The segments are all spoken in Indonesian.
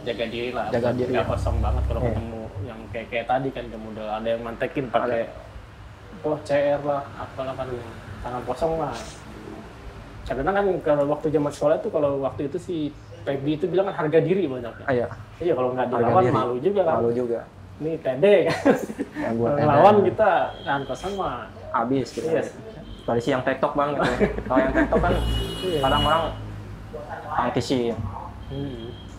jaga diri lah, Jaga diri. nggak kosong banget kalau Iya. ketemu yang kayak tadi kan model ada yang mantekin pakai CR lah, apalah kan tangan kosong lah. Kadang kan kalau waktu zaman sekolah itu, kalau waktu itu si Feby itu bilang kan harga diri banyaknya. Iya. Iya, kalau nggak Harga dilawan diri. malu juga kan. Malu juga. Ini TD kan. Yang buat Kalau lawan kita tangan kosong mah. habis gitu. Iya. Kecuali sih yang TikTok bang gitu. Kalau yang TikTok kan Iya. kadang orang tangkisi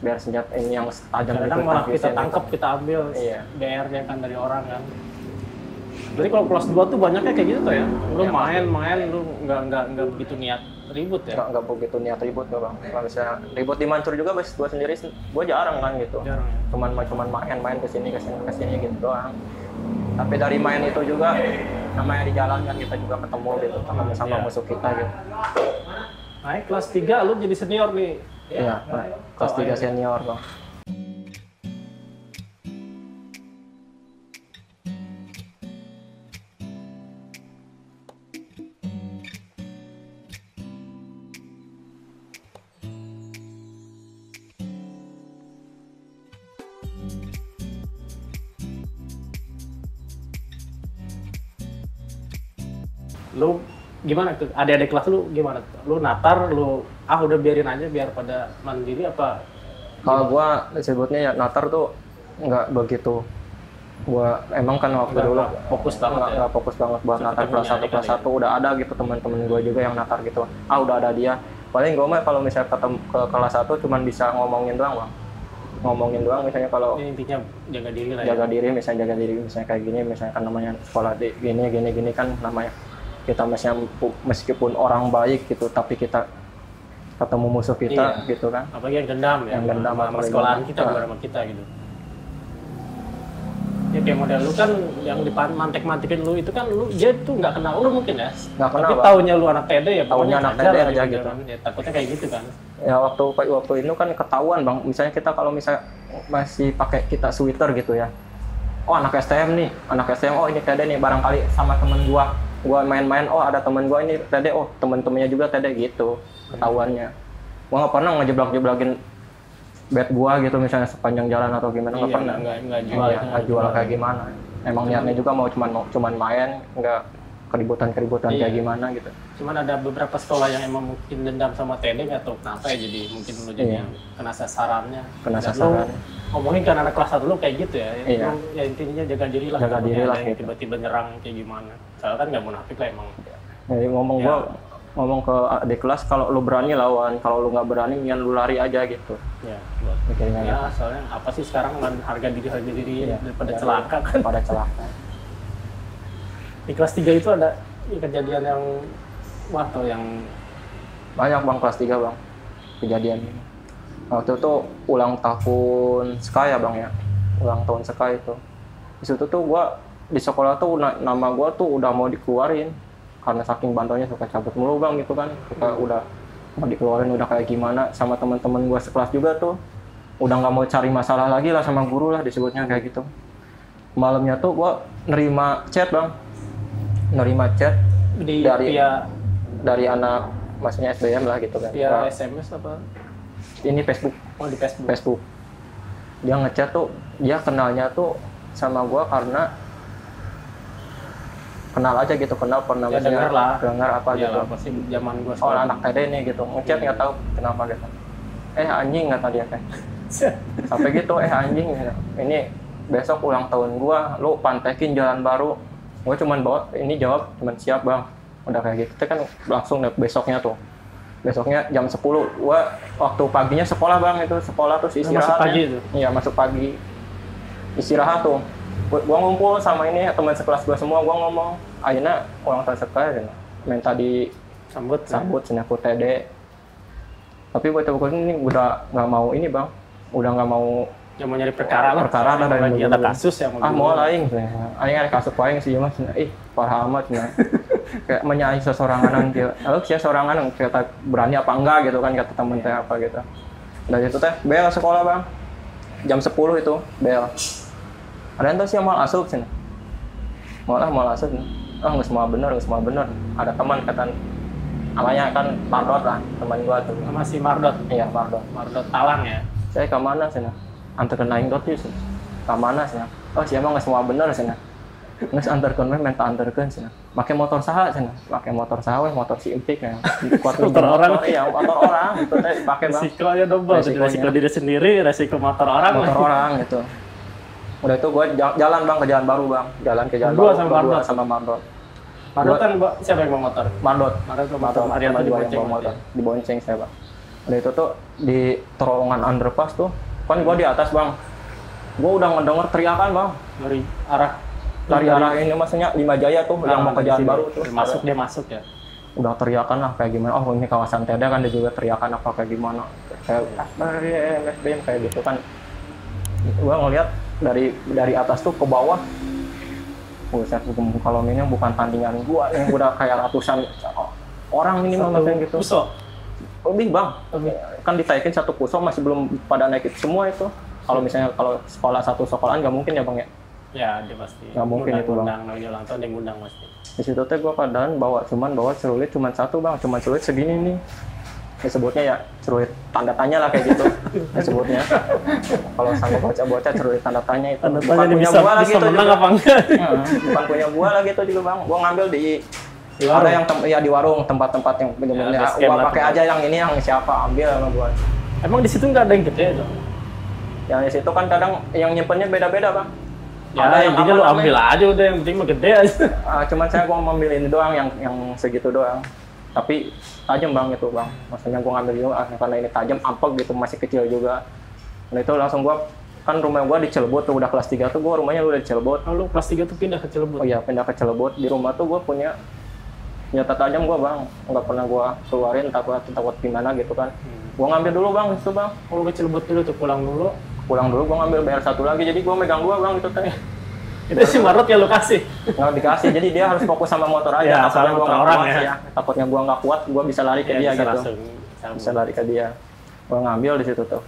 biar senjata ini yang tajam itu Kadang malah kita tangkisin. tangkap, kita ambil Iya. DR-nya kan dari orang kan. Jadi kalau kelas 2 tuh banyaknya kayak gitu tuh ya. Lu Ya, main-main, lu nggak begitu niat ribut ya. Nggak begitu niat ribut gak bang. Kalau misalnya ribut di Mancur juga, bes gue sendiri gue jarang kan gitu. Jarang ya. Cuman main kesini gitu doang. Tapi dari main itu juga namanya di jalan kan kita juga ketemu gitu, ketemu sama Iya. musuh kita gitu. Naik kelas 3 lu jadi senior nih. Iya, kelas 3 senior bang. Lu gimana tuh? Adik-adik kelas lu gimana tuh? Lu natar, lu udah biarin aja biar pada mandiri apa? Kalau gua disebutnya ya natar tuh nggak begitu. Gua emang kan waktu dulu Fokus banget ya. nggak fokus banget buat natar Ketemu kelas 1 adik-adik kelas 1 udah ada gitu teman-teman gua juga yang natar gitu. Udah ada dia. Paling gua mah kalau misalnya ketemu ke kelas 1 cuman bisa ngomongin doang, Bang. Ngomongin doang misalnya kalau Ini intinya jaga diri lah jaga ya. diri, misalnya kayak gini, misalnya kan namanya sekolah di gini kan namanya kita meskipun orang baik gitu tapi kita ketemu musuh kita Iya. gitu kan. Apalagi yang dendam ya. Yang dendam sama apalagi sekolahan dendam. kita, bukan sama kita gitu. Ya kayak model lu kan yang mantek-mantekin lu itu kan dia tuh nggak kenal lu mungkin ya. Nggak kenal, Tapi Bang. taunya lu anak TD ya. Taunya pokoknya anak ajar TD lah aja gitu. kan. Ya, takutnya kayak gitu kan. Ya waktu itu kan ketahuan bang, misalnya kita kalau misalnya masih pakai kita sweater gitu ya, oh anak STM nih, anak STM, oh ini TD nih, barangkali sama temen gua main-main, oh ada temen gua ini TD, oh temen-temennya juga TD gitu, ketahuannya. Gua nggak pernah ngejeblak-jeblakin bed gua gitu misalnya sepanjang jalan atau gimana, nggak Iya, pernah. nggak jual. Iya, nggak jual kayak gimana. Emang niatnya juga cuman main, nggak keributan Iya. kayak gimana gitu. Cuman ada beberapa sekolah yang emang mungkin dendam sama TD nggak tahu kenapa ya, jadi mungkin lu jadi Iya. yang kena sasarannya. Kena Dan sasaran. lu ngomongin kan anak kelas 1 lu kayak gitu ya. Iya. Lu, ya intinya jaga diri lah. Jaga takutnya diri lah, ada yang gitu. tiba-tiba nyerang kayak gimana. Soalnya kan nggak munafik lah emang. Jadi Ya. ngomong ke adik kelas, kalau lu berani lawan, kalau lu nggak berani yang lu lari aja gitu. Ya, buat Mikirnya ya gitu. soalnya apa sih sekarang kan harga diri Iya. daripada celaka kan. Pada celaka. Di kelas 3 itu ada kejadian yang wah tuh yang Banyak bang kelas 3 bang kejadian ini. Waktu itu ulang tahun Sky ya bang ya. Ulang tahun Sky itu. Di situ tuh gua di sekolah tuh nama gua tuh udah mau dikeluarin karena saking bantuannya suka cabut mulu bang gitu kan. Udah mau dikeluarin udah kayak gimana, sama teman-teman gua sekelas juga tuh udah nggak mau cari masalah lagi lah sama guru lah, disebutnya kayak gitu. Malamnya tuh gua nerima chat di dari via anak maksudnya SBM lah gitu kan. via SMS apa? Ini Facebook Oh, di Facebook. dia ngechat tuh, dia kenalnya tuh sama gua karena kenal aja gitu, kenal pernah Ya, misalnya denger lah. dengar apa Ya gitu. lah, pasti zaman gua Oh sekolah. anak TD nih gitu, ngechat nggak tahu kenapa gitu. Anjing kata dia kan. Sampai gitu anjing gitu. Ini besok ulang tahun gua, lu pantekin jalan baru. Gua cuman jawab cuman siap bang. Udah kayak gitu kan langsung besoknya jam 10 gua waktu paginya sekolah bang, itu sekolah terus istirahat. Masuk pagi itu? Iya masuk pagi istirahat tuh. Gua ngumpul sama ini teman sekelas gua semua, gua ngomong ayeuna ulang tahun sekolah minta Sambut. sambut aku TD. Tapi buat aku ini udah nggak mau ini bang, udah nggak mau Yang mau nyari perkara lah. Perkara lah dari lagi dulu. ada kasus yang mau mau lain aing ada kasus paling sih mas, parah amat nah. Kayak menyayangi seseorangan gitu. Sih seorangan kita berani apa enggak gitu kan, kata temen teh apa gitu. Dari itu teh bel sekolah bang, jam 10 itu bel. Ada yang tahu sih yang mal asup sih, mal asup. Nggak semua bener. Ada teman kata namanya kan Mardot lah, teman gua tuh. sama si Mardot. Iya Mardot. Mardot Talang ya. Saya ke mana sih? antarkan aing dot sih ka mana sih oh sih emang nggak semua bener sih nggak antarkan we minta antarkan sih pakai motor saha sih pakai motor saha we motor si empik ya kuat Motor orang. ya motor orang gitu teh pakai bang Resikonya double, resiko diri sendiri, resiko motor orang. motor orang gitu udah itu gue jalan bang ke jalan baru bang jalan ke jalan Berdua baru sama berdua Mardot? sama Mardot Mardot kan siapa yang bawa motor? Mardot Mardot bawa motor, Mardot Ariel tadi berdua yang bonceng. bawa motor dibonceng saya bang udah itu tuh di terowongan underpass tuh kan gue di atas bang gue udah ngedenger teriakan bang dari arah ini maksudnya Lima Jaya tuh yang mau ke jalan baru tuh Dia masuk ya. udah teriakan lah kayak gimana oh ini kawasan Teda kan dia juga teriakan apa kayak gimana kayak SBM kayak gitu kan gue ngeliat dari atas tuh ke bawah buset kalau ini bukan tandingan gue yang udah kayak ratusan orang ini maksudnya gitu Puso. lebih bang kan ditaikin satu puso masih belum pada naik itu semua itu kalau misalnya kalau sekolah satu sekolahan nggak mungkin ya bang ya Ya, dia pasti. Nggak mungkin itu, Bang. Undang ulang tahun dia ngundang pasti. di situ teh gue kadang bawa celurit cuma satu bang cuma celurit segini nih disebutnya ya celurit tanda tanya lah kayak gitu disebutnya kalau sanggup bocah-bocah celurit tanda tanya itu Tanda bukan tanya punya bisa gua lah gitu menang juga. apa enggak? Bukan punya gua lah gitu juga bang gua ngambil di warung? ada yang ya di warung tempat-tempat yang bener-bener Ya, base camp gua lah pakai tempat. aja yang ini yang siapa ambil sama gua Emang di situ nggak ada yang gede tuh? yang di situ kan kadang yang nyimpennya beda-beda bang Ya, Ada yang intinya lu apa ambil aja udah, yang penting mah gede aja. cuman saya gua ngambil ini doang yang segitu doang tapi tajam bang itu bang maksudnya gua ngambil juga karena ini tajam ampek gitu masih kecil juga dan itu langsung gua kan rumah gua di Cilebut tuh udah kelas 3 tuh gua rumahnya udah di Cilebut Oh, lu kelas 3 tuh pindah ke Cilebut? oh iya pindah ke Cilebut di rumah tuh gua punya senjata tajam gua bang nggak pernah gua keluarin takut gimana gitu kan gua ngambil dulu bang itu bang Oh, lu ke Cilebut dulu tuh, pulang dulu. gua ngambil bayar satu lagi jadi gua megang dua bang itu teh Itu si Marut ya lu kasih? nggak dikasih jadi dia harus fokus sama motor aja Ya, takutnya sama gua motor nggak orang kuat ya. takutnya gua nggak kuat gua bisa lari ke dia bisa gitu langsung. bisa lari ke dia gua ngambil di situ tuh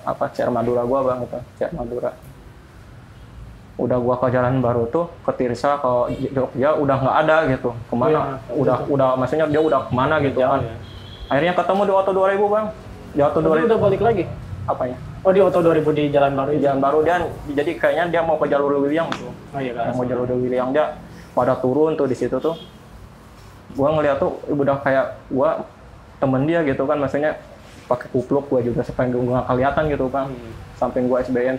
apa CR Madura gua bang itu CR Madura udah gua ke jalan baru tuh ke Tirsa ke Jogja udah nggak ada gitu kemana Iya, udah maksudnya dia udah kemana gitu Jauh kan ya. akhirnya ketemu di Oto 2000 bang di Oto Tapi 2000 udah balik lagi? apanya Oh, di Oto 2000 di Jalan Baru di itu? jalan baru dia jadi kayaknya dia mau ke jalur Lewiliang tuh Oh iya, yang kan. mau jalur Lewiliang dia pada turun tuh di situ tuh gua ngeliat tuh udah kayak gua temen dia gitu kan maksudnya pakai kupluk gua juga supaya gua nggak kelihatan gitu bang samping gua SBM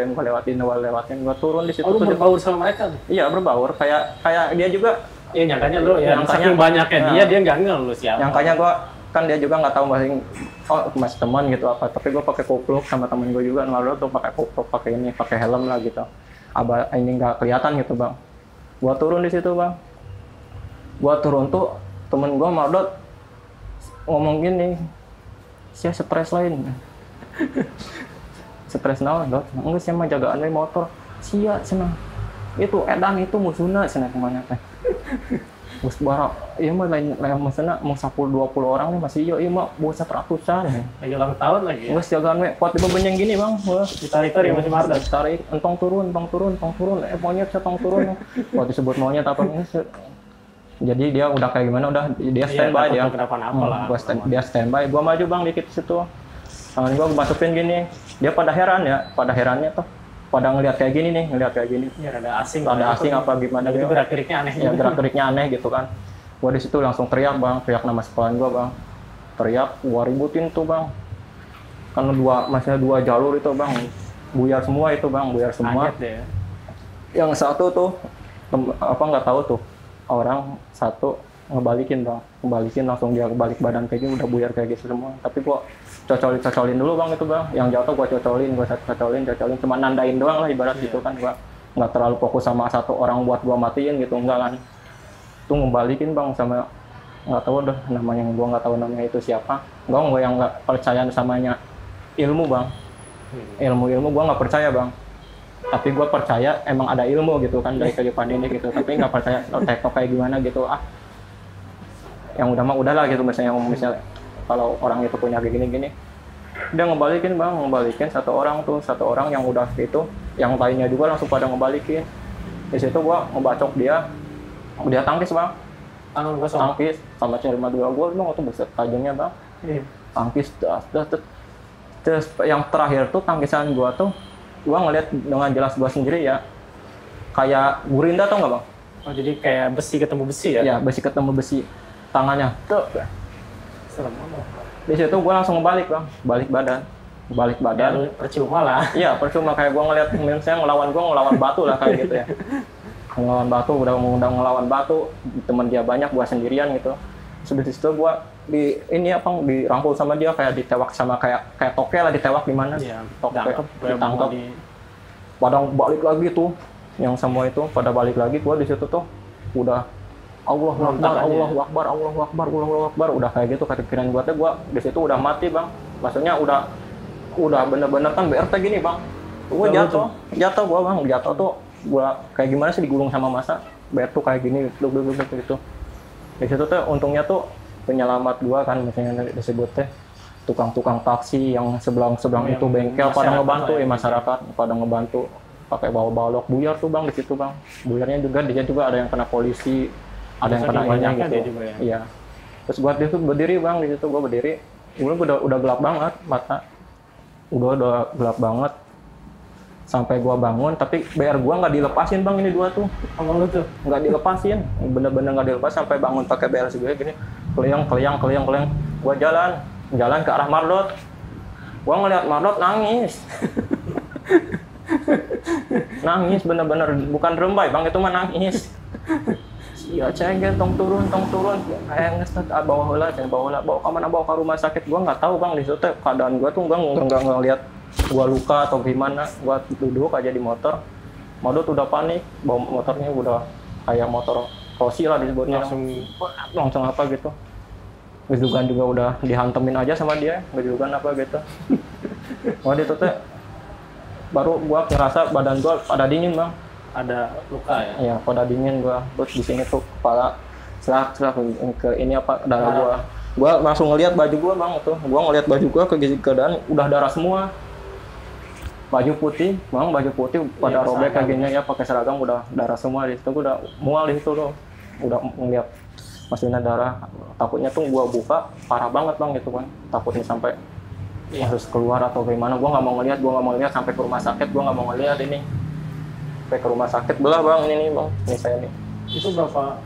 gua lewatin gua turun di situ Oh, lu tuh berbaur sama mereka tuh? iya berbaur kayak dia juga Iya, nyangkanya lu ya, Nyangkanya- saking banyaknya Nah. dia nggak ngel lu siapa. nyangkanya gua kan dia juga nggak tahu masih teman gitu apa tapi gua pakai kupluk sama temen gua juga lalu tuh pakai kupluk pakai helm lah gitu ini nggak kelihatan gitu bang gua turun di situ bang gua turun tuh temen gua Mardot ngomong gini saya stres lain stres naon dot enggak sih mah jagaan we motor sia cenah itu edan itu musuhna cenah kemana teh Gus Barak, iya mah lain maksudnya mau 10-20 orang nih masih iya mah bocah ratusan. Lagi ulang tahun lagi. Gus jagaan we kuat dibebenyeng gini bang. Ditarik-tarik masih Marut. Tarik, entong turun. Monyet setong turun. Waktu disebut monyet apa ini? Jadi dia udah kayak gimana? Udah dia standby dia. Kenapa-napa lah. Dia standby. Gua maju bang dikit situ. Tangan gua masukin gini. Dia pada herannya tuh. Pada ngelihat kayak gini nih, Ya, rada asing. Rada asing apa gimana Itu dia. gerak-geriknya aneh. Ya gerak-geriknya aneh gitu kan. Gua di situ langsung teriak bang, teriak nama sekolahan gua bang. Teriak, gua ributin tuh bang. Karena masih dua jalur itu bang. Buyar semua itu bang, buyar semua. Kaget deh. Yang satu tuh, nggak tahu tuh. Orang satu ngebalikin langsung dia kebalik badan kayak gini udah buyar kayak gitu semua. Tapi gua cocolin dulu bang itu bang. Yang jatuh gua cocolin, cuma nandain doang lah ibarat gitu kan. Gua nggak terlalu fokus sama satu orang buat gua matiin gitu enggak kan. Itu ngebalikin bang sama nggak tahu dah namanya, gua nggak tahu namanya itu siapa. Gua yang nggak percaya samanya ilmu bang. Ilmu gua nggak percaya bang. Tapi gua percaya emang ada ilmu gitu kan dari kehidupan ini gitu. Tapi nggak percaya tektok kayak gimana gitu yang udah mah udahlah gitu misalnya kalau orang itu punya kayak gini dia ngebalikin satu orang yang udah itu yang lainnya juga langsung pada ngebalikin di situ gua ngebacok dia tangkis bang Tangan kosong. tangkis sama CR Madura gua tuh beset tajamnya bang Iya. tangkis Terus yang terakhir tuh tangkisan gua tuh, gua ngeliat dengan jelas gua sendiri ya, kayak gurinda tau nggak bang? Oh jadi kayak besi ketemu besi ya? Ya besi ketemu besi, tangannya tuh. Serem banget. Di situ gua langsung balik bang, balik badan. Ya, lu percuma lah. Iya percuma, kayak gua ngeliat misalnya ngelawan batu lah kayak gitu ya. Ngelawan batu, udah ngelawan batu, teman dia banyak, gua sendirian gitu. Sudah di situ gua dirangkul sama dia, kayak ditewak sama kayak toke lah, ditewak gimana? Iya, Toke ditangkap. Pada balik lagi tuh, yang semua itu pada balik lagi. Gua di situ tuh udah Allahu Akbar, udah kayak gitu kepikiran gua tuh. Gua di situ udah mati bang, maksudnya udah bener-bener kan BRT gini bang. Gua jatuh gua bang, jatuh tuh gua kayak gimana sih, digulung sama masa BRT tuh kayak gini, gitu. Di situ tuh untungnya tuh penyelamat gua kan, misalnya disebut teh tukang-tukang taksi yang sebelah itu bengkel pada ngebantu masyarakat pada ngebantu pakai bawa balok buyar tuh bang di situ bang. Buyarnya juga dia juga ada yang kena polisi, ada yang kena banyak gitu. Juga, ya? Iya. Terus gua di situ berdiri bang, di situ gua berdiri. Udah gelap banget mata. Udah gelap banget. Sampai gua bangun, tapi BR gua nggak dilepasin bang, ini dua tuh. Abang lu tuh? Nggak dilepasin, bener-bener nggak dilepas, sampai bangun pakai BR gue gini, keliang. Gua jalan ke arah Mardot. Gua ngeliat Mardot nangis. Nangis bener-bener, bukan rembai bang, itu mah nangis. Iya cengeng, tong turun. Kayak ngestet, bawa kemana, bawa ke rumah sakit. Gua nggak tahu bang, di situ keadaan gua tuh nggak ngeliat gua luka atau gimana. Gua duduk aja di motor. Mardot udah panik, bawa motornya udah kayak motor Rossi lah disebutnya. Langsung apa gitu. Gejugan juga udah dihantemin aja sama dia, gejugan apa gitu. Wah itu tuh baru gua ngerasa badan gua pada dingin bang. Ada luka ya? Iya, pada dingin gua. Terus di sini tuh kepala selak ke ini apa darah gua. Gua langsung ngelihat baju gua bang tuh. Gua ngelihat baju gua keadaan udah darah semua. Baju putih pada robek kayak gini ya, pakai seragam udah darah semua. Di situ gua udah mual di situ tuh. Udah ngeliat masihnya darah. Takutnya tuh gua buka parah banget bang gitu kan. Takutnya sampai harus keluar atau gimana. Gua nggak mau ngeliat sampai ke rumah sakit. Gua nggak mau ngeliat ini. Sampai ke rumah sakit belah bang, ini bang, ini saya nih. Itu berapa?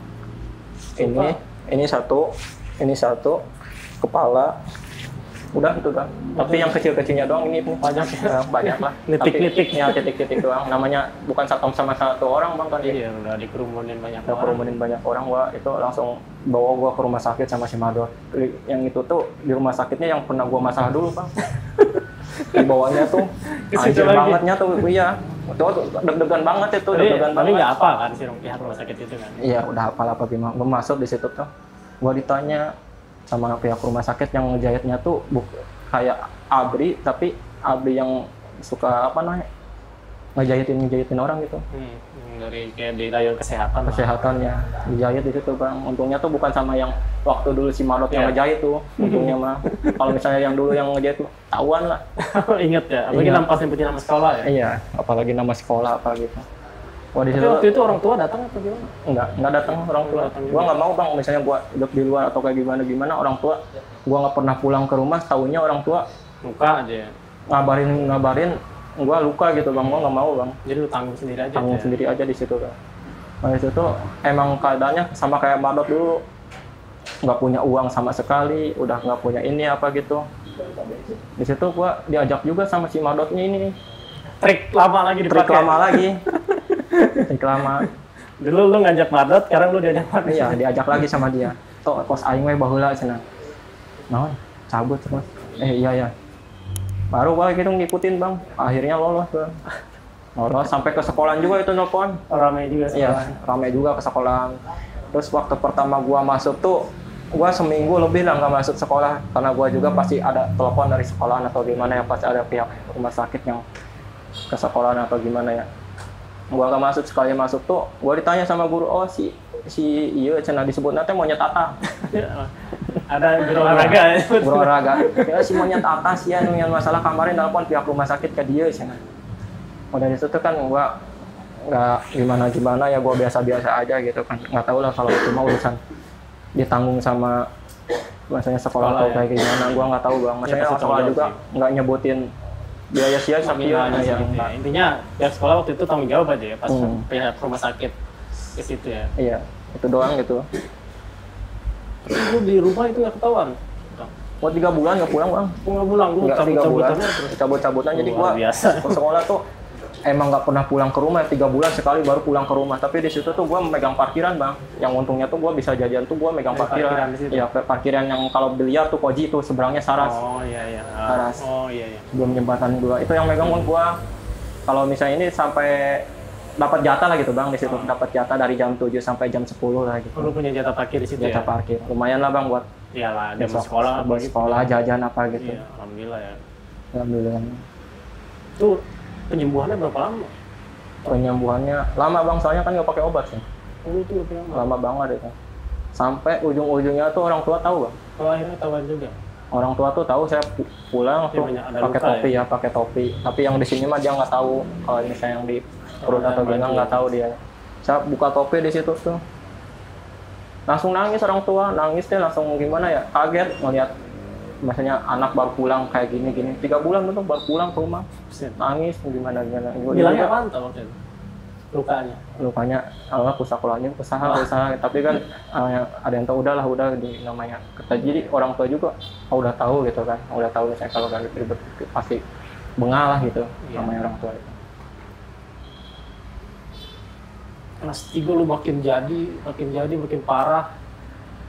Ini satu kepala, udah itu kan. Tapi yang kecil-kecilnya doang ini banyak lah. Titik-titik doang. Namanya bukan sama satu orang bang kan. Iya, udah dikerumunin banyak orang. Gua itu langsung bawa gua ke rumah sakit sama si Mardot. Yang itu tuh di rumah sakitnya yang pernah gua masalah dulu bang. Di bawahnya tuh anjir bangetnya tuh, iya. Tuh deg-degan banget itu, Tapi nggak apa kan si pihak rumah sakit itu kan? Iya, udah apa gimana. Gua masuk di situ tuh, gua ditanya sama pihak rumah sakit yang ngejahitnya tuh kayak abri, tapi abri yang suka apa namanya, ngejahitin orang gitu. Dari kayak di layar Kesehatannya dijahit di situ bang. Untungnya tuh bukan sama yang waktu dulu si Mardot yang ngejahit tuh. Untungnya mah. Kalau misalnya yang dulu yang ngejahit tahuan lah. Ingat ya, apalagi nampasin punya nama sekolah ya? Iya, apalagi nama sekolah apa gitu. Wah, di situ waktu itu orang tua datang atau gimana? Enggak datang orang tua. Gua nggak mau bang, misalnya gua hidup di luar atau kayak gimana orang tua. Gua nggak pernah pulang ke rumah, tahunya orang tua luka aja. Ngabarin gua luka gitu bang. Gua nggak mau bang. Jadi lu tanggung sendiri aja. Sendiri aja di situ bang. Nah, di situ emang keadaannya sama kayak Mardot dulu. Nggak punya uang sama sekali, udah nggak punya ini apa gitu. Di situ gua diajak juga sama si Mardotnya ini. Trik lama lagi dipakai. Trik lama. Dulu lu ngajak Mardot, sekarang lu diajak Mardot. Iya, diajak lagi sama dia. Tuh kos aing we baheula cenah. Naon? Cabut terus. Iya. Baru gua gitu ngikutin bang. Akhirnya lolos bang. Lolos sampai ke sekolah juga itu nelpon. Ramai juga sekolah. Iya, ramai juga ke sekolah. Terus waktu pertama gua masuk tuh, gua seminggu lebih lah nggak masuk sekolah karena gua juga pasti ada telepon dari sekolah atau gimana ya, pasti ada pihak rumah sakit yang ke sekolah atau gimana ya. Gua nggak masuk, sekali masuk tuh gua ditanya sama guru, oh si iya cenah disebut nanti monyet Tata. Ada guru olahraga ya. Guru olahraga. Ya si monyet atas ya yang masalah kemarin telepon pihak rumah sakit ke dia cenah. Udah di situ kan gua nggak gimana ya, gua biasa aja gitu kan. Nggak tahu lah kalau itu mah urusan ditanggung sama Maksudnya sekolah atau ya? kayak gimana, gua nggak tahu bang. Maksudnya pasti sekolah tanggung juga jawab nggak nyebutin biaya sia Nominalnya sekian ya. segitu ya. Intinya pihak sekolah waktu itu tanggung jawab aja ya pas pihak rumah sakit ke situ ya. Iya, itu doang gitu. Terus lu di rumah itu nggak ketahuan? Buat 3 bulan nggak pulang bang. Nggak pulang, lu Nggak 3 bulan. cabut-cabutannya terus. Cabut-cabutan jadi gua Luar biasa. ke sekolah tuh emang nggak pernah pulang ke rumah. 3 bulan sekali baru pulang ke rumah. Tapi di situ tuh gua megang parkiran bang. Yang untungnya tuh gua bisa jajan tuh gua megang Parkiran parkiran. di situ? Iya, parkiran yang kalau biliar tuh Koji tuh seberangnya Saras. Oh iya. Saras. Oh iya. Sebelum jembatan gua itu yang megang gua. Kalau misalnya ini sampai dapat jatah lah gitu bang di situ, dapat jatah dari jam 7 sampai jam 10 lah gitu. Lu punya jatah parkir di situ Jatah ya? parkir. Lumayan lah bang buat Iyalah, dia besok sekolah buat gitu. sekolah jajan apa gitu. Iya, alhamdulillah ya. Alhamdulillah. Itu penyembuhannya berapa lama? Penyembuhannya lama bang, soalnya kan nggak pakai obat sih. Lu tuh berapa lama? Lama banget itu. Sampai ujung-ujungnya tuh orang tua tahu bang. Kalau akhirnya ketahuan juga. Orang tua tuh tahu saya pulang Dia tuh banyak ada pakai luka topi ya, pakai topi. Tapi yang di sini mah dia nggak tahu. Kalau misalnya yang di perut atau gimana nggak tahu dia. Saya buka topi di situ tuh. Langsung nangis orang tua, nangis deh langsung gimana ya, kaget ngelihat maksudnya anak baru pulang kayak gini 3 bulan tuh baru pulang ke rumah, nangis gimana. Bilangnya apaan tuh waktu itu? Lukanya Allah kusakulanya usaha tapi kan ada yang tahu udah di namanya kita, jadi orang tua juga udah tahu gitu kan, udah tahu saya kalau kan ribet pasti bengal lah gitu namanya orang tua itu. Kelas 3 lu makin makin parah.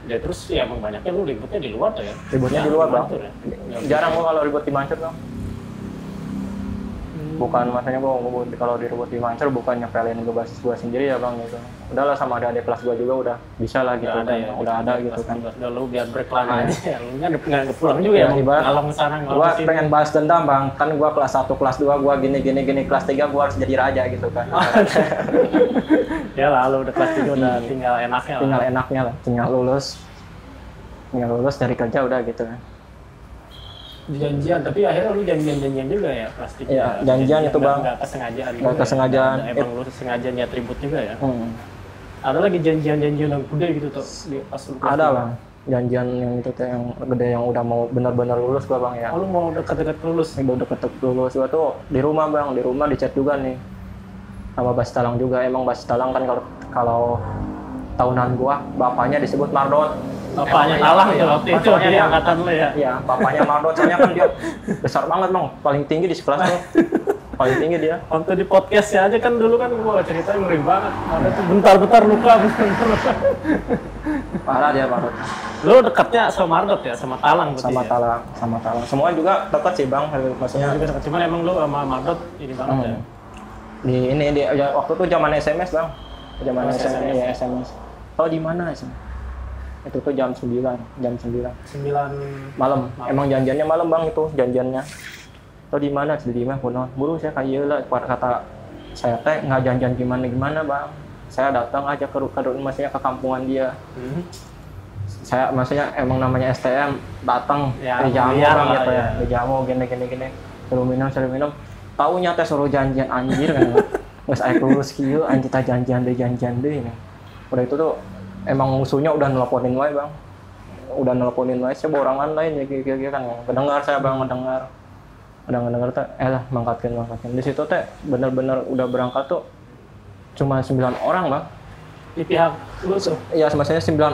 Ya terus ya emang banyaknya lu ributnya di luar tuh ya? Ributnya di luar bang, ya? jarang gua kalau ribut di Mancur bang. Bukan maksudnya gua kalau diribut di Mancur bukan nyepelin ke basis gua sendiri ya bang gitu. Udahlah sama adik kelas gua juga udah bisa lah gitu kan, udah ada gitu kan. Udah lu biar break lama aja, lu nggak pulang juga ya? Kalau kesana gua pengen balas dendam bang, kan gua kelas 1, kelas 2 gua gini, kelas 3 gua harus jadi raja gitu kan. Ya lalu udah kelas 3 udah tinggal enaknya lah. Tinggal lulus dari kerja udah gitu kan. Janjian, tapi akhirnya lu janjian juga ya pasti. Iya, janjian itu bang. Nggak kesengajaan. Nggak kesengajaan. Emang lu sengaja niat ribut juga ya. Ada lagi janjian yang gede gitu tuh di pas lu. Ada bang, janjian yang itu tuh yang gede yang udah mau benar-benar lulus gua bang ya. Oh, lu mau deket-deket lulus? Udah deket lulus gua tuh di rumah bang, di rumah di chat juga nih. Sama Bas Talang juga, emang Bas Talang kan kalau tahunan gua bapaknya disebut Mardot. Bapaknya Talang itu waktu itu di angkatan lu ya? Iya, bapaknya Mardot, soalnya kan dia besar banget bang, paling tinggi di sekelas tuh. Paling tinggi dia. Waktu di podcastnya aja kan dulu kan gua ceritanya ngeri banget. Ada tuh bentar-bentar luka. Parah dia Mardot. Lu dekatnya sama Mardot ya, sama Talang berarti ya? Sama Talang. Semua juga dekat sih bang, maksudnya. Juga dekat, cuman emang lu sama Mardot ini banget ya? Di waktu itu zaman SMS bang, SMS. Tahu di mana sih? Itu tuh jam 9 malam. Emang janjiannya malam bang itu janjiannya. Tahu di mana? Di mana? Buru saya kayak lah kata saya teh nggak janjian gimana bang. Saya datang aja ke maksudnya ke kampungan dia. Saya maksudnya emang namanya STM datang dijamu bang gitu ya, dijamu gini. Suruh minum. Taunya teh suruh janjian anjir kan. Nggak saya lulus kieu anjir ta janjian deh. Udah itu tuh emang musuhnya udah nelponin wae bang. Saya borangan lain ya kira-kira kan. Mendengar saya bang, mendengar teh lah mangkatkeun. Di situ teh bener-bener udah berangkat tuh cuma 9 orang bang. Di pihak lu tuh? Iya, maksudnya 9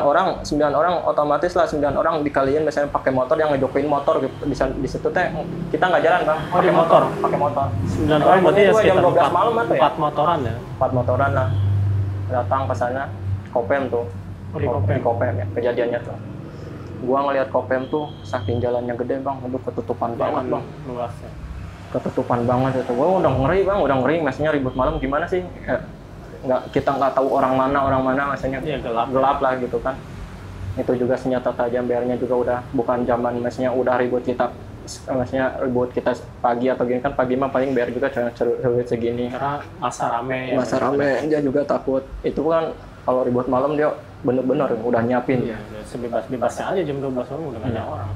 orang otomatis lah 9 orang dikaliin misalnya pakai motor yang ngejokin motor gitu. Di situ teh kita nggak jalan bang, pakai motor. 9 orang berarti ya sekitar 12 malam apa ya? 4 motoran ya? 4 motoran lah. Datang ke sana, Kopem tuh. Di Kopem ya, kejadiannya tuh. Gua ngelihat Kopem tuh saking jalannya gede bang, itu ketutupan banget bang. Luasnya. Ketutupan banget itu. Gua udah ngeri, maksudnya ribut malam gimana sih? Kita nggak tahu orang mana maksudnya gelap lah gitu kan. Itu juga senjata tajam BR-nya juga udah bukan zaman maksudnya udah ribut kita pagi atau gini kan, pagi mah paling BR juga cerut segini karena masa rame dia juga takut. Itu kan kalau ribut malam dia bener-bener udah nyiapin sebebas-bebasnya aja jam 12 malam udah banyak orang.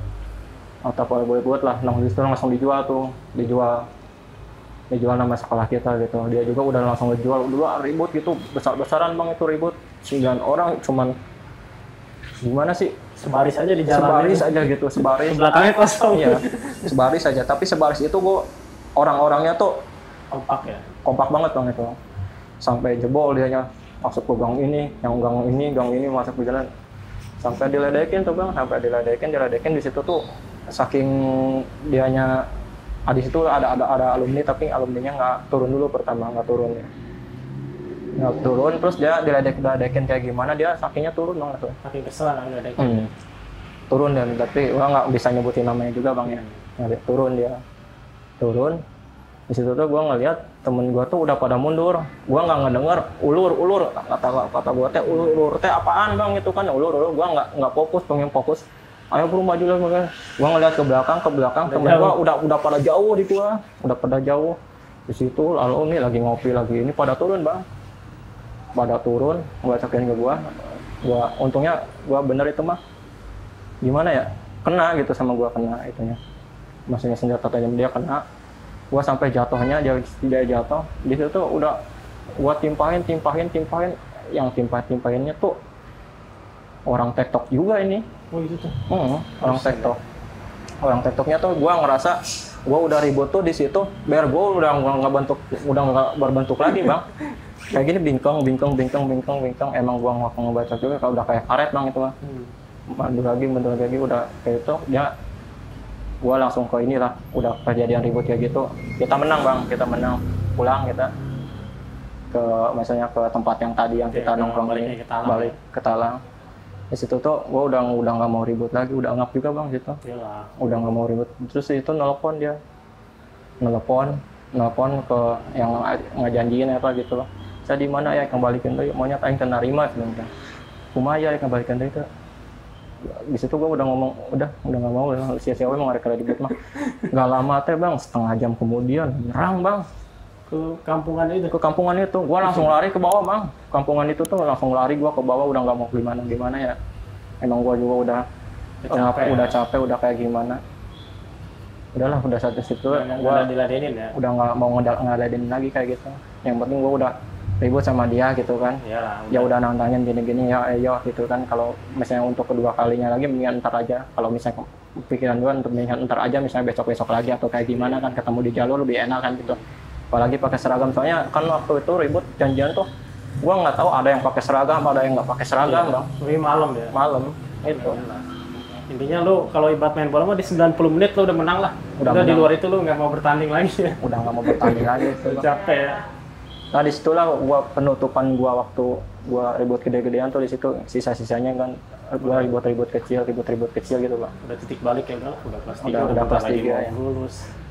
Atau kalau buat lah langsung dijual nama sekolah kita gitu. Dia juga udah langsung dijual. Dulu ribut gitu besar-besaran bang, itu ribut 9 orang cuman gimana sih sebaris aja di jalan. Sebaris aja gitu, sebaris. Belakangnya kosong. Iya, sebaris aja. Tapi sebaris itu gua orang-orangnya tuh Kompak ya. kompak banget bang itu. Sampai jebol dianya masuk ke gang ini, yang gang ini masuk ke jalan. Sampai diledekin tuh bang, diledekin di situ tuh saking dianya di situ ada alumni tapi alumninya nggak turun dulu pertama, nggak turun terus dia diledekin kayak gimana dia sakingnya turun bang tuh. Saking kesel kan diledekin. Turun dan tapi gua nggak bisa nyebutin namanya juga bang ya. Turun di situ tuh gua ngeliat temen gua tuh udah pada mundur, gua nggak ngedenger ulur kata gua teh ulur teh apaan bang itu kan ulur gua nggak pengen fokus ayo bro maju lah gua ngeliat ke belakang temen gua udah pada jauh di gua udah pada jauh di situ lalu nih lagi ngopi lagi ini pada turun gua cakin ke gua untungnya gua bener itu mah gimana ya kena gitu sama gua kena itunya maksudnya senjata tajam dia kena gua sampai jatuhnya dia jatuh di situ tuh udah gua timpahin yang timpahinnya tuh orang TikTok juga ini. Oh gitu tuh. Orang TikToknya tuh gua ngerasa gua udah ribut tuh di situ biar gua udah nggak berbentuk lagi bang. Kayak gini bingkong emang gua nggak ngebaca juga kalau udah kayak karet bang itu mah. Mundur lagi udah kayak itu dia gua langsung ke inilah udah kejadian ribut kayak gitu kita menang pulang kita ke misalnya ke tempat yang tadi yang kita nongkrong balik ke Talang di situ tuh gua udah nggak mau ribut lagi udah ngap juga bang situ. Yalah. Udah nggak mau ribut terus itu nelpon ke yang ngajanjiin apa gitu loh saya di mana ya kembalikan tuh maunya aing kena rima sebenarnya kumaya ya kembalikan tuh itu di situ gue udah ngomong udah nggak mau sia-sia emang mereka ribut mah nggak lama teh bang setengah jam kemudian nyerang bang ke kampungan itu gue langsung lari ke bawah bang kampungan itu tuh langsung lari gue ke bawah udah nggak mau gimana ya emang gue juga udah capek udah kayak gimana udah satu situ gue diladenin ya udah nggak mau ngeladenin lagi kayak gitu yang penting gue udah ribut sama dia gitu kan. Iyalah, ya udah nantangin gini-gini ya ayo gitu kan kalau misalnya untuk kedua kalinya lagi mendingan ntar aja kalau misalnya pikiran gue untuk mendingan ntar aja misalnya besok lagi atau kayak gimana kan ketemu di jalur lebih enak kan gitu apalagi pakai seragam soalnya kan waktu itu ribut janjian tuh gue nggak tahu ada yang pakai seragam ada yang nggak pakai seragam bang lebih malam itu intinya lu kalau ibarat main bola mah di 90 menit lu udah menang lah udah di luar itu lu nggak mau bertanding lagi ya udah nggak mau bertanding lagi capek ya. Nah disitulah penutupan waktu ribut gede-gedean tuh di situ sisa-sisanya kan ribut kecil gitu bang. Udah titik balik ya udah kelas 3 udah kelas 3 ya.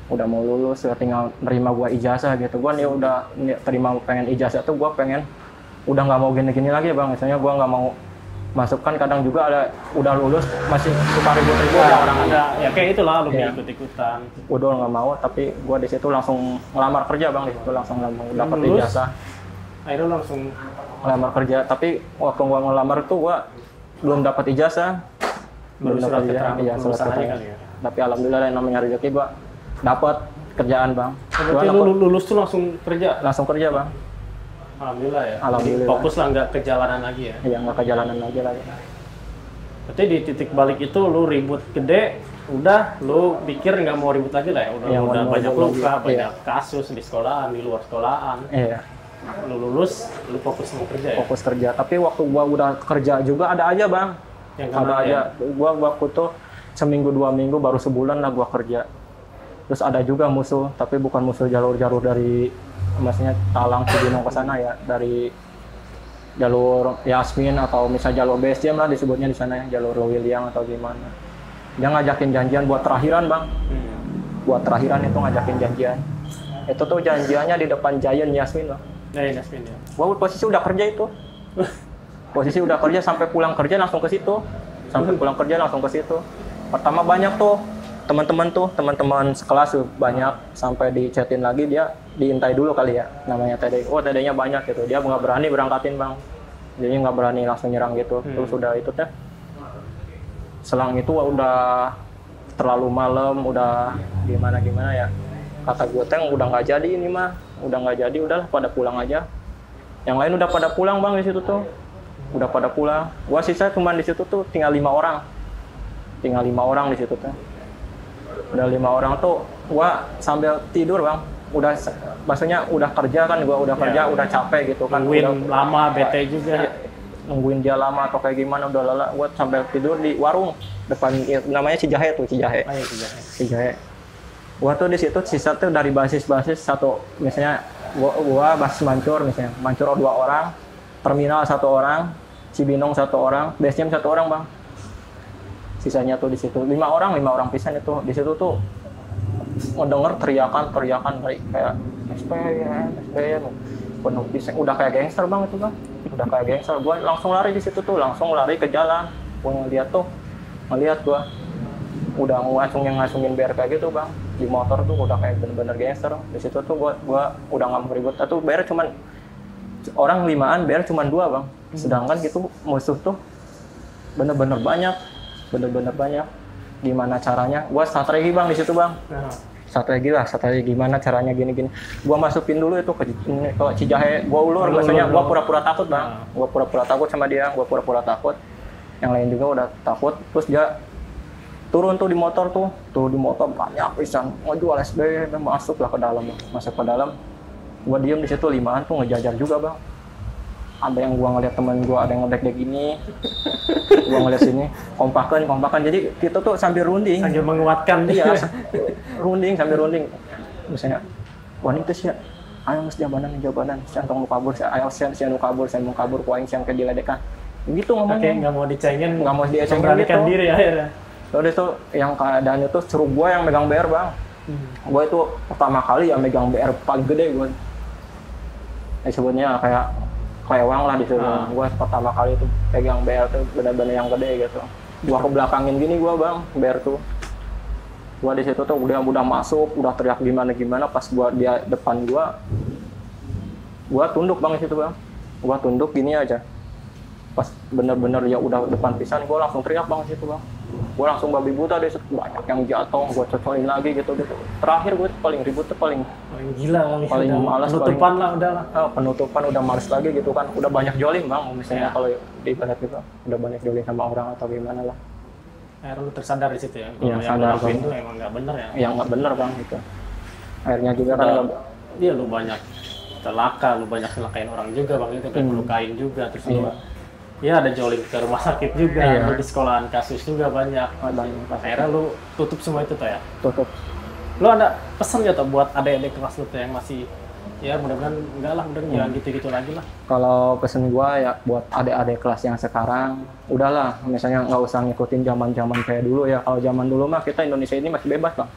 Udah mau lulus tinggal nerima ijazah gitu. Nih udah terima pengen ijazah tuh pengen udah nggak mau gini-gini lagi bang. Misalnya nggak mau masukkan kadang juga ada udah lulus masih suka ribut-ribut ya orang ada ya kayak itulah lu ikut-ikutan udah nggak mau tapi gua di situ langsung ngelamar kerja bang di situ langsung dapat ijazah akhirnya langsung ngelamar kerja tapi waktu gua ngelamar itu gua belum dapat ijazah belum dapat surat keterangan tapi alhamdulillah yang namanya rezeki gua dapat kerjaan bang. Berarti lu lulus tuh langsung kerja bang. Alhamdulillah ya. Alhamdulillah. Fokus lah nggak ke jalanan lagi ya. Iya nggak ke jalanan lagi. Berarti di titik balik itu lu ribut gede, udah lu pikir nggak mau ribut lagi lah ya. Udah banyak luka, banyak kasus di sekolahan, di luar sekolahan. Iya. Lu lulus, lu fokus mau kerja ya. Fokus kerja. Tapi waktu gua udah kerja juga ada aja bang. Yang ada aja. Gua waktu tuh seminggu 2 minggu baru sebulan lah gua kerja. Terus ada juga musuh, tapi bukan musuh jalur-jalur dari maksudnya Talang Cibinong ke sana ya dari jalur Yasmin atau misalnya jalur BSDM lah disebutnya di sana ya jalur William atau gimana dia ngajakin janjian buat terakhiran bang buat terakhiran itu ngajakin janjian itu tuh janjiannya di depan Giant Yasmin loh Yasmin ya gua posisi udah kerja itu sampai pulang kerja langsung ke situ pertama banyak tuh teman-teman sekelas tuh banyak sampai dichatin lagi dia diintai dulu kali ya namanya TD. TD-nya banyak gitu. Dia nggak berani berangkatin bang. Jadi nggak berani langsung nyerang gitu. Terus udah itu teh. Selang itu udah terlalu malam, udah gimana ya. Kata gue teh udah nggak jadi ini mah, udahlah pada pulang aja. Yang lain udah pada pulang bang di situ tuh. Udah pada pulang. Gua sisa cuma di situ tuh tinggal 5 orang. tinggal 5 orang di situ tuh. Udah 5 orang tuh gua sambil tidur bang, maksudnya udah kerja kan, gua udah kerja, udah capek gitu kan, nungguin lama, bete juga. Nungguin dia lama atau kayak gimana, udah lelah, gua sambil tidur di warung depan, namanya Cijahe tuh, Cijahe. Oh, iya, Cijahe. Cijahe. Gua tuh di situ sisa tuh dari basis satu, misalnya gua basis Mancur misalnya, Mancur 2 orang, terminal 1 orang, Cibinong 1 orang, base camp 1 orang bang. Sisanya tuh di situ 5 orang pisan itu. Di situ tuh ngedenger teriakan dari kayak SPM penuh pisang, udah kayak gangster bang itu bang, udah kayak gangster. Gua langsung lari di situ tuh, langsung lari ke jalan. Gua ngeliat gua udah ngasungin BR kayak gitu bang, di motor tuh udah kayak bener-bener gangster. Di situ tuh gua udah nggak mau ribut. Atau BR cuman orang 5-an, BR cuman 2 bang, sedangkan gitu musuh tuh bener-bener banyak. Gimana caranya? Gua strategi bang di situ bang. Strategi gimana caranya gini. Gua masukin dulu itu ke Cijahe, gua ulur, biasanya gua pura-pura takut bang. Gua pura-pura takut sama dia, gua pura-pura takut. Yang lain juga udah takut. Terus dia turun tuh di motor banyak pisan. Mau jual SB, masuk ke dalam. Gua diem di situ 5-an tuh ngejajar juga bang. Ada yang gua ngeliat temen gua, ada yang ngedek gini, gua ngeliat sini, kompakan. Jadi kita tuh sambil runding, sambil menguatkan dia, sambil runding. Misalnya, wanita sih, ayo nges jabanan, siang tong mau kabur, ayo siang mau kabur, kuaing siang ke diledekan. Gitu ngomongnya. Nggak mau dicengin, nggak mau diecengin memberanikan gitu. diri akhirnya. Lalu itu yang keadaan itu suruh gua yang megang BR bang. Gua itu pertama kali yang megang BR paling gede gua. Sebutnya kayak kelewang lah di situ. Gua pertama kali itu pegang BR tuh benar-benar yang gede gitu. Gua ke belakangin gini gua bang, BR tuh. Gua di situ tuh udah masuk, udah teriak gimana pas dia depan gua tunduk bang di situ bang. Gua tunduk gini aja. Pas bener-bener ya udah depan pisan, gua langsung teriak bang di situ bang. Gua langsung babi buta deh, banyak yang jatuh, gua cocolin lagi gitu. Terakhir gua paling ribut tuh paling gila, paling malas, penutupan lah udah. Penutupan udah males lagi gitu kan, udah banyak jolim bang, misalnya kalau di ibarat gitu, udah banyak jolim sama orang atau gimana lah. Akhirnya lu tersadar di situ ya, kalau Iya, yang sadar lakuin itu emang nggak bener ya. Yang nggak bener bang gitu. Akhirnya juga kan iya, lu banyak celaka, lu banyak celakain orang juga bang, itu kayak melukain juga, terus ya ada jolim ke rumah sakit juga, lu di sekolahan kasus juga banyak. Akhirnya lu tutup semua itu tuh ya? Tutup. Lu ada pesan nggak tuh buat adik-adik kelas lu tuh yang masih, ya mudah-mudahan enggak lah, jangan gitu-gitu lagi lah. Kalau pesen gua ya buat adik-adik kelas yang sekarang, udahlah, misalnya nggak usah ngikutin zaman-zaman kayak dulu ya. Kalau zaman dulu mah kita Indonesia ini masih bebas bang,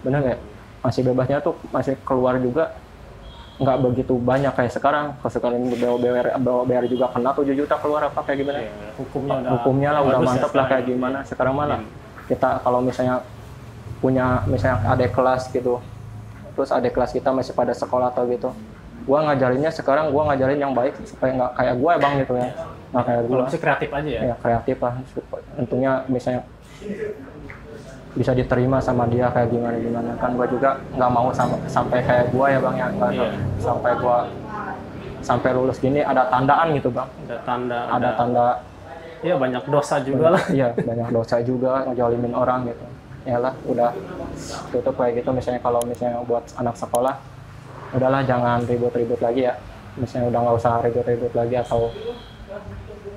bener nggak? Masih bebasnya tuh masih keluar juga, nggak begitu banyak kayak sekarang. Kalau sekarang BR juga kena 7 juta keluar apa kayak gimana? Ya, hukumnya udah mantap ya, lah kayak gimana. Sekarang malah kita kalau misalnya punya misalnya adik kelas gitu, terus adik kelas kita masih pada sekolah atau gitu, gua ngajarinnya sekarang yang baik supaya nggak kayak gua bang gitu ya, nggak kayak gua. Kalau kreatif aja ya? Ya kreatif lah, tentunya misalnya bisa diterima sama dia kayak gimana kan. Gua juga nggak mau sampai kayak gua ya bang ya, sampai lulus gini ada tandaan gitu bang. Ada tanda. Iya, banyak dosa juga lah. Iya, banyak dosa juga, ngejolimin orang gitu. Yalah, udah tutup kayak gitu. Misalnya kalau misalnya buat anak sekolah, udahlah jangan ribut-ribut lagi ya. Misalnya udah nggak usah ribut-ribut lagi, atau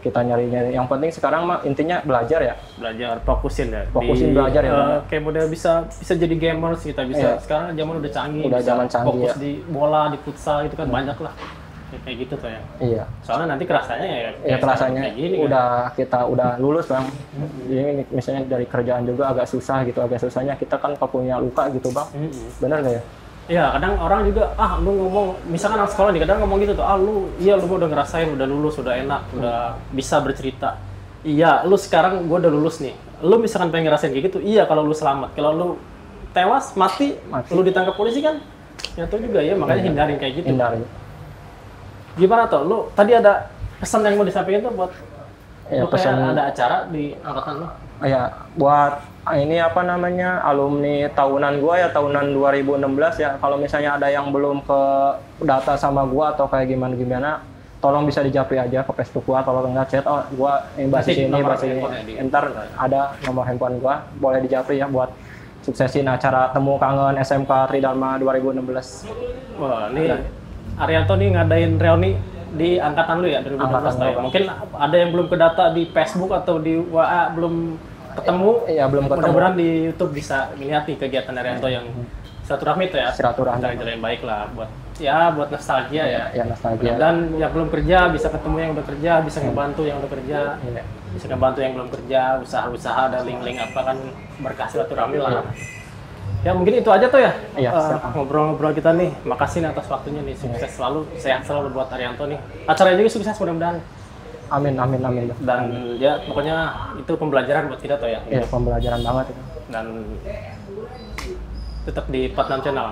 kita nyari-nyari. Yang penting sekarang mah intinya belajar ya. Belajar, fokusin ya. Belajar ya. Kayak model bisa jadi gamers, kita bisa. Sekarang zaman udah canggih. Udah zaman canggih. Fokus ya. Di bola, di futsal itu kan banyak lah. Kayak gitu tuh ya. Iya. Soalnya nanti kerasanya ya kerasanya gini, kita udah lulus bang. Jadi misalnya dari kerjaan juga agak susahnya kita kan punya luka gitu bang. Bener nggak ya? Iya, kadang orang juga lu ngomong, misalkan anak sekolah nih kadang ngomong gitu tuh, lu udah ngerasain, udah lulus, udah enak, udah bisa bercerita. Iya, lu sekarang gua udah lulus nih. Lu misalkan pengen ngerasain kayak gitu, iya kalau lu selamat. Kalau lu tewas, mati. Lu ditangkap polisi kan? Ya tuh juga ya, makanya hindarin kayak gitu. Hindarin. Gimana tuh? Lu tadi ada pesan yang mau disampaikan tuh buat lu pesan, kayak ada acara di angkatan lu? Ya, buat ini apa namanya, alumni tahunan gua ya, tahunan 2016 ya. Kalau misalnya ada yang belum ke data sama gua atau kayak gimana, tolong bisa dijapri aja ke Facebook gua, kalau enggak chat, oh gua ini bahas Kasih ini, nomor bahas ini. handphone ya, Ntar ada nomor handphone gua, boleh dijapri ya buat suksesin acara Temu Kangen SMK Tridharma 2016. Wah, ini Arianto nih ngadain reuni di angkatan lu ya 2016 Angkatan ya. gua. Mungkin ada yang belum kedata di Facebook atau di WA belum ketemu. Iya, belum ketemu. Mudah-mudahan di YouTube bisa melihat nih kegiatan Arianto yang silaturahmi itu ya. Silaturahmi. Jalan-jalan baik lah buat nostalgia ya. Ya nostalgia. Dan yang belum kerja bisa ketemu yang udah kerja, bisa ngebantu yang udah kerja. Iya. Bisa ngebantu yang belum kerja, usaha-usaha ada link-link apa kan berkah silaturahmi lah. Ya mungkin itu aja tuh ya. Iya, ngobrol-ngobrol kita nih. Makasih nih atas waktunya nih. Sukses selalu, sehat selalu buat Arianto nih. Acaranya juga sukses mudah-mudahan. Amin. Dan ya pokoknya itu pembelajaran buat kita tuh ya. Iya, pembelajaran banget itu. Dan tetap di Patnam Channel.